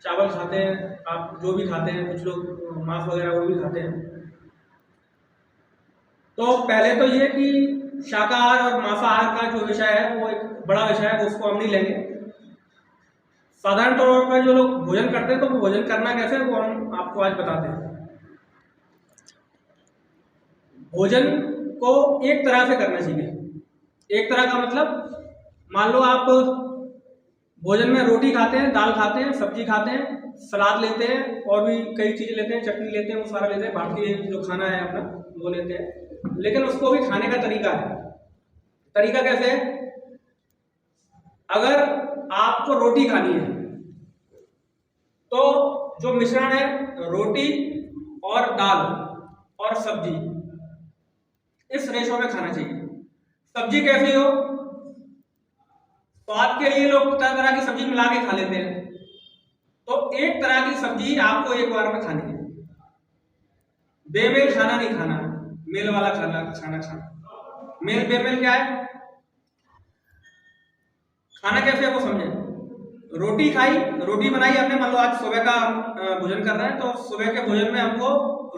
चावल खाते हैं, आप जो भी खाते हैं, कुछ लोग मांस वगैरह वो भी खाते हैं। तो पहले तो ये कि शाकाहार और मांसाहार का जो विषय है वो एक बड़ा विषय है, उसको हम नहीं लेंगे। साधारण तौर पर जो लोग भोजन करते हैं तो वो भोजन करना कैसे है वो हम आपको आज बताते हैं। भोजन को एक तरह से करना चाहिए। एक तरह का मतलब, मान लो आप भोजन में रोटी खाते हैं, दाल खाते हैं, सब्जी खाते हैं, सलाद लेते हैं, और भी कई चीज़ें लेते हैं, चटनी लेते हैं, वो सारा लेते हैं, भारतीय जो खाना है अपना वो लेते हैं। लेकिन उसको भी खाने का तरीका है। तरीका कैसे है? अगर आपको रोटी खानी है तो जो मिश्रण है रोटी और दाल और सब्जी, इस रेशो में खाना चाहिए। सब्जी कैसी हो? स्वाद के लिए लोग तरह तरह की सब्जी मिला के खा लेते हैं, तो एक तरह की सब्जी आपको एक बार में खानी है। बेमेल खाना नहीं खाना, मेल वाला खाना खाना। मेल बेमेल क्या है? खाना कैसे है वो समझे। रोटी खाई, रोटी बनाई आपने, मान लो आज सुबह का भोजन कर रहे हैं, तो सुबह के भोजन में हमको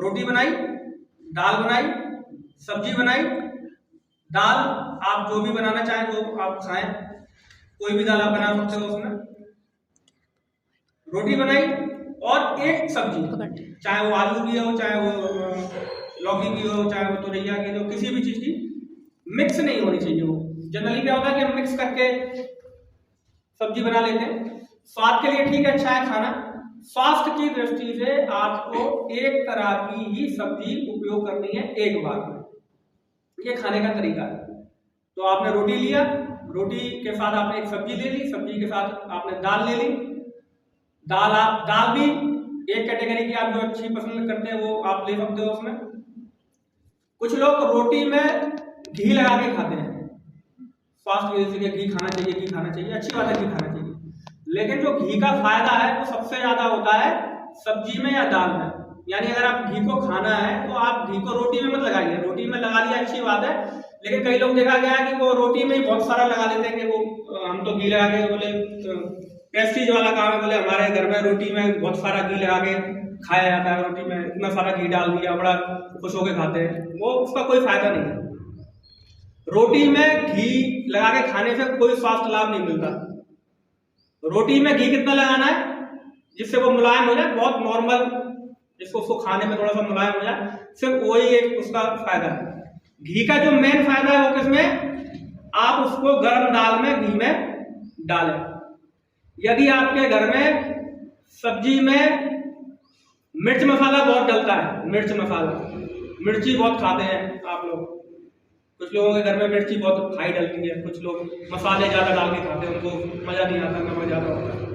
रोटी बनाई, दाल बनाई, सब्जी बनाई। दाल आप जो भी बनाना चाहें वो आप खाएं, कोई भी दाल आप बना सकते हो उसमें। रोटी बनाई और एक सब्जी, चाहे वो आलू की हो, चाहे वो लौकी की हो, चाहे वो तुरैया की हो, किसी भी चीज की मिक्स नहीं होनी चाहिए। वो जनरली क्या होता है कि हम मिक्स करके सब्जी बना लेते हैं। स्वाद के लिए ठीक है, अच्छा है खाना। स्वास्थ्य की दृष्टि से आपको एक तरह की ही सब्जी उपयोग करनी है एक बार में। ये खाने का तरीका है। तो आपने रोटी लिया, रोटी के साथ आपने एक सब्जी ले ली, सब्जी के साथ आपने दाल ले ली। दाल भी एक कैटेगरी की आप जो अच्छी पसंद करते हैं वो आप ले सकते हो उसमें। कुछ लोग रोटी में घी लगा के खाते हैं, स्वास्थ्य की दृष्टि से घी खाना चाहिए, घी खाना चाहिए, अच्छी बात है घी खाना चाहिए। लेकिन जो घी का फायदा है वो सबसे ज्यादा होता है सब्जी में या दाल में। यानी अगर आप घी को खाना है तो आप घी को रोटी में मत लगाइए। रोटी में लगा लिया अच्छी बात है, लेकिन कई लोग देखा गया है कि वो रोटी में ही बहुत सारा लगा लेते हैं कि वो हम तो घी लगा के, बोले प्रेस्टीज वाला काम है, बोले हमारे घर में रोटी में बहुत सारा घी लगा के खाया जाता है, रोटी में इतना सारा घी डाल दिया, बड़ा खुश होकर खाते हैं। वो उसका कोई फायदा नहीं है। रोटी में घी लगा के खाने से कोई स्वास्थ्य लाभ नहीं मिलता। रोटी में घी कितना लगाना है जिससे वो मुलायम हो जाए, बहुत नॉर्मल, जिसको उसको खाने में थोड़ा सा मुलायम हो जाए, सिर्फ वही एक उसका फायदा है। घी का जो मेन फायदा है वो किसमें? आप उसको गर्म दाल में घी में डालें। यदि आपके घर में सब्जी में मिर्च मसाला बहुत डलता है, मिर्च मसाला, मिर्ची बहुत खाते हैं आप लोग, कुछ लोगों के घर में मिर्ची बहुत हाई डलती है, कुछ लोग मसाले ज्यादा डाल के खाते हैं, उनको मजा नहीं आता, नमक ज्यादा होता है।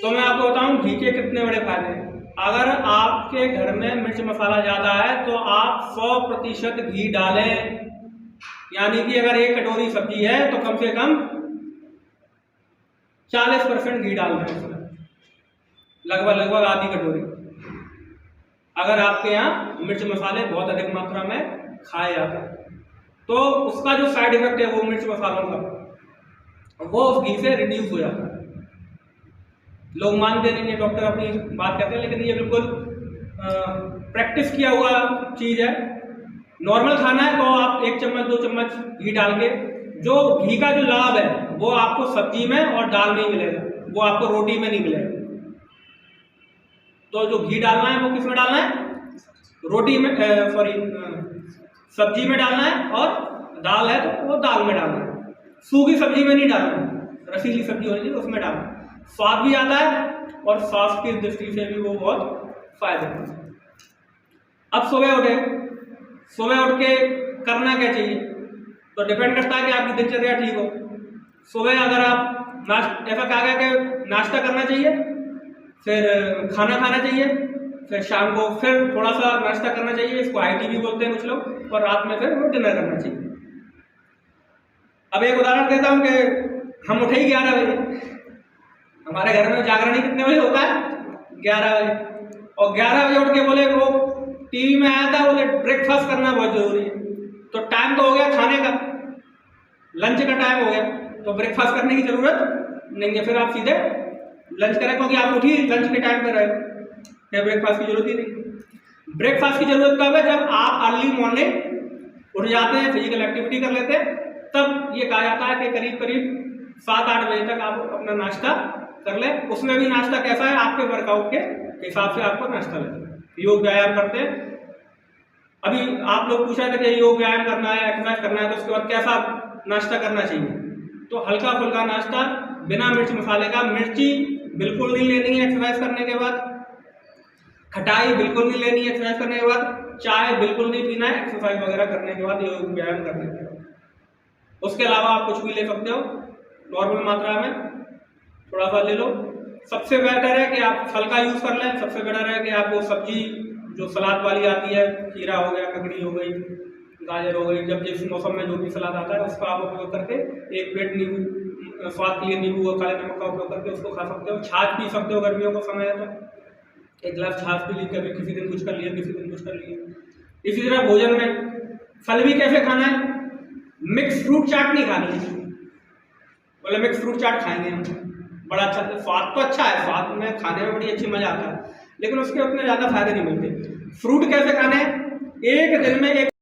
तो मैं आपको बताऊं घी के कितने बड़े फायदे हैं। अगर आपके घर में मिर्च मसाला ज्यादा है तो आप 100% घी डालें। यानी कि अगर एक कटोरी सब्जी है तो कम से कम 40% घी डाल दें उसमें, लगभग आधी कटोरी। अगर आपके यहाँ मिर्च मसाले बहुत अधिक मात्रा में खाए जाते हैं तो उसका जो साइड इफेक्ट है वो मिर्च मसालों का, वो उस घी से रिड्यूस हो जाता है। लोग मानते नहीं है, डॉक्टर अपनी बात कहते हैं, लेकिन ये बिल्कुल प्रैक्टिस किया हुआ चीज है। नॉर्मल खाना है तो आप 1 चम्मच 2 चम्मच घी डाल के, जो घी का जो लाभ है वो आपको सब्जी में और दाल में ही मिलेगा, वो आपको रोटी में नहीं मिलेगा। तो जो घी डालना है वो किस में डालना है? रोटी में, सब्जी में डालना है, और दाल है तो वो दाल में डालना है। सूखी सब्जी में नहीं डालना है, रसीली सब्जी होनी चाहिए उसमें डालना है। स्वाद भी आता है और स्वास्थ्य की दृष्टि से भी वो बहुत फायदेमंद है। अब सुबह उठ के करना क्या चाहिए? तो डिपेंड करता है कि आपकी दिनचर्या ठीक हो। सुबह अगर आप ऐसा कहा गया कि नाश्ता करना चाहिए, फिर खाना खाना चाहिए, फिर शाम को फिर थोड़ा सा नाश्ता करना चाहिए, इसको आईटी भी बोलते हैं कुछ लोग, और रात में फिर डिनर करना चाहिए। अब एक उदाहरण देता हूँ कि हम उठे ही 11 बजे, हमारे घर में जागरण कितने बजे होता है? 11 बजे। और 11 बजे उठ के बोले, वो टीवी में आया था, बोले ब्रेकफास्ट करना बहुत जरूरी है। तो टाइम तो हो गया खाने का, लंच का टाइम हो गया, तो ब्रेकफास्ट करने की जरूरत नहीं है, फिर आप सीधे लंच करें, क्योंकि आप उठी लंच के टाइम पे रहे, क्या ब्रेकफास्ट की जरूरत ही नहीं। ब्रेकफास्ट की जरूरत कब है? जब आप अर्ली मॉर्निंग उठ जाते हैं, फिजिकल एक्टिविटी कर लेते हैं, तब ये कहा जाता है कि करीब करीब 7-8 बजे तक आप अपना नाश्ता कर लें। उसमें भी नाश्ता कैसा है? आपके वर्कआउट के हिसाब से आपको नाश्ता लेना। योग व्यायाम करते हैं, अभी आप लोग पूछ रहे थे कि योग व्यायाम करना है, एक्सरसाइज करना है, तो उसके बाद कैसा नाश्ता करना चाहिए? तो हल्का फुल्का नाश्ता बिना मिर्च मसाले का। मिर्ची बिल्कुल नहीं लेनी है एक्सरसाइज करने के बाद, खटाई बिल्कुल नहीं लेनी है एक्सरसाइज करने के बाद, चाय बिल्कुल नहीं पीना है एक्सरसाइज वगैरह करने के बाद, योग व्यायाम करने के बाद। उसके अलावा आप कुछ भी ले सकते हो नॉर्मल मात्रा में, थोड़ा सा ले लो। सबसे बेटर है कि आप फल का यूज कर लें। सबसे बेटर है कि आप वो सब्जी जो सलाद वाली आती है, खीरा हो गया, ककड़ी हो गई, गाजर हो गई, जब जिस मौसम में जो भी सलाद आता है उसका आप उपयोग करके एक पेट नींबू, स्वाद के लिए नींबू और काले नमक का उपयोग करके उसको खा सकते हो। छाछ पी सकते हो, गर्मियों का समय है तो एक गिलास छाछ पी ली, कभी किसी दिन कुछ कर लिया, किसी दिन कुछ कर लिया। इसी तरह भोजन में फल भी कैसे खाना है? मिक्स फ्रूट चाट नहीं खानी है, मतलब मिक्स फ्रूट चाट खाएंगे हम, बड़ा अच्छा, स्वाद तो अच्छा है, स्वाद में खाने में बड़ी अच्छी मजा आता है, लेकिन उसके उतने ज़्यादा फायदे नहीं मिलते। फ्रूट कैसे खाने हैं? एक दिन में एक